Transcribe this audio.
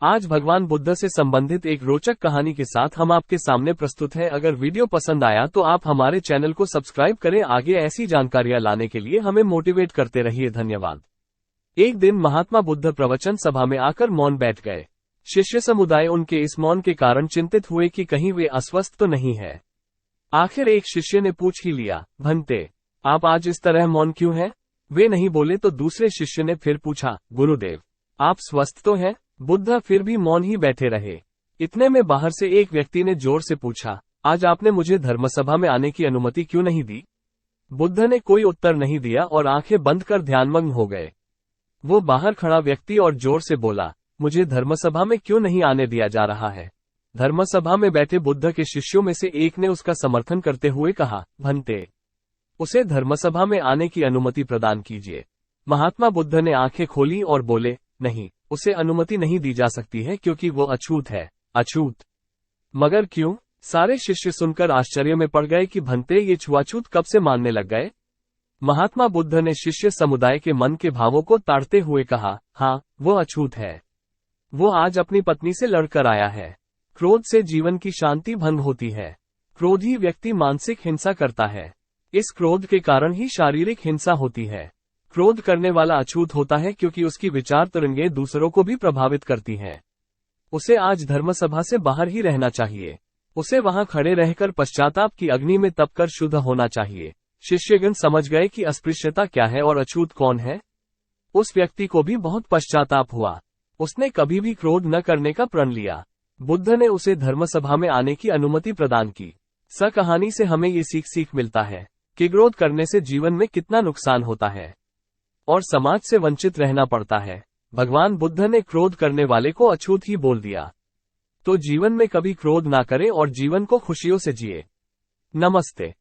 आज भगवान बुद्ध से संबंधित एक रोचक कहानी के साथ हम आपके सामने प्रस्तुत हैं। अगर वीडियो पसंद आया तो आप हमारे चैनल को सब्सक्राइब करें। आगे ऐसी जानकारियां लाने के लिए हमें मोटिवेट करते रहिए। धन्यवाद। एक दिन महात्मा बुद्ध प्रवचन सभा में आकर मौन बैठ गए। शिष्य समुदाय उनके इस मौन के कारण चिंतित हुए कि कहीं वे अस्वस्थ तो नहीं है। आखिर एक शिष्य ने पूछ ही लिया, भंते, आप आज इस तरह मौन क्यों हैं? वे नहीं बोले तो दूसरे शिष्य ने फिर पूछा, गुरुदेव, आप स्वस्थ तो हैं? बुद्ध फिर भी मौन ही बैठे रहे। इतने में बाहर से एक व्यक्ति ने जोर से पूछा, आज आपने मुझे धर्मसभा में आने की अनुमति क्यों नहीं दी? बुद्ध ने कोई उत्तर नहीं दिया और आंखें बंद कर ध्यानमग्न हो गए। वो बाहर खड़ा व्यक्ति और जोर से बोला, मुझे धर्मसभा में क्यों नहीं आने दिया जा रहा है? धर्मसभा में बैठे बुद्ध के शिष्यों में से एक ने उसका समर्थन करते हुए कहा, भंते, उसे धर्मसभा में आने की अनुमति प्रदान कीजिए। महात्मा बुद्ध ने आंखें खोली और बोले, नहीं, उसे अनुमति नहीं दी जा सकती है क्योंकि वो अछूत है। अछूत? मगर क्यों? सारे शिष्य सुनकर आश्चर्य में पड़ गए कि भंते ये छुआछूत कब से मानने लग गए। महात्मा बुद्ध ने शिष्य समुदाय के मन के भावों को ताड़ते हुए कहा, हाँ, वो अछूत है। वो आज अपनी पत्नी से लड़कर आया है। क्रोध से जीवन की शांति भंग होती है। क्रोधी व्यक्ति मानसिक हिंसा करता है। इस क्रोध के कारण ही शारीरिक हिंसा होती है। क्रोध करने वाला अछूत होता है क्योंकि उसकी विचार तरंगें दूसरों को भी प्रभावित करती हैं। उसे आज धर्मसभा से बाहर ही रहना चाहिए। उसे वहां खड़े रहकर पश्चाताप की अग्नि में तपकर शुद्ध होना चाहिए। शिष्यगण समझ गए कि अस्पृश्यता क्या है और अछूत कौन है। उस व्यक्ति को भी बहुत पश्चाताप हुआ। उसने कभी भी क्रोध न करने का प्रण लिया। बुद्ध ने उसे धर्मसभा में आने की अनुमति प्रदान की। स कहानी से हमें ये सीख मिलता है कि क्रोध करने से जीवन में कितना नुकसान होता है और समाज से वंचित रहना पड़ता है। भगवान बुद्ध ने क्रोध करने वाले को अछूत ही बोल दिया। तो जीवन में कभी क्रोध ना करें और जीवन को खुशियों से जिए। नमस्ते।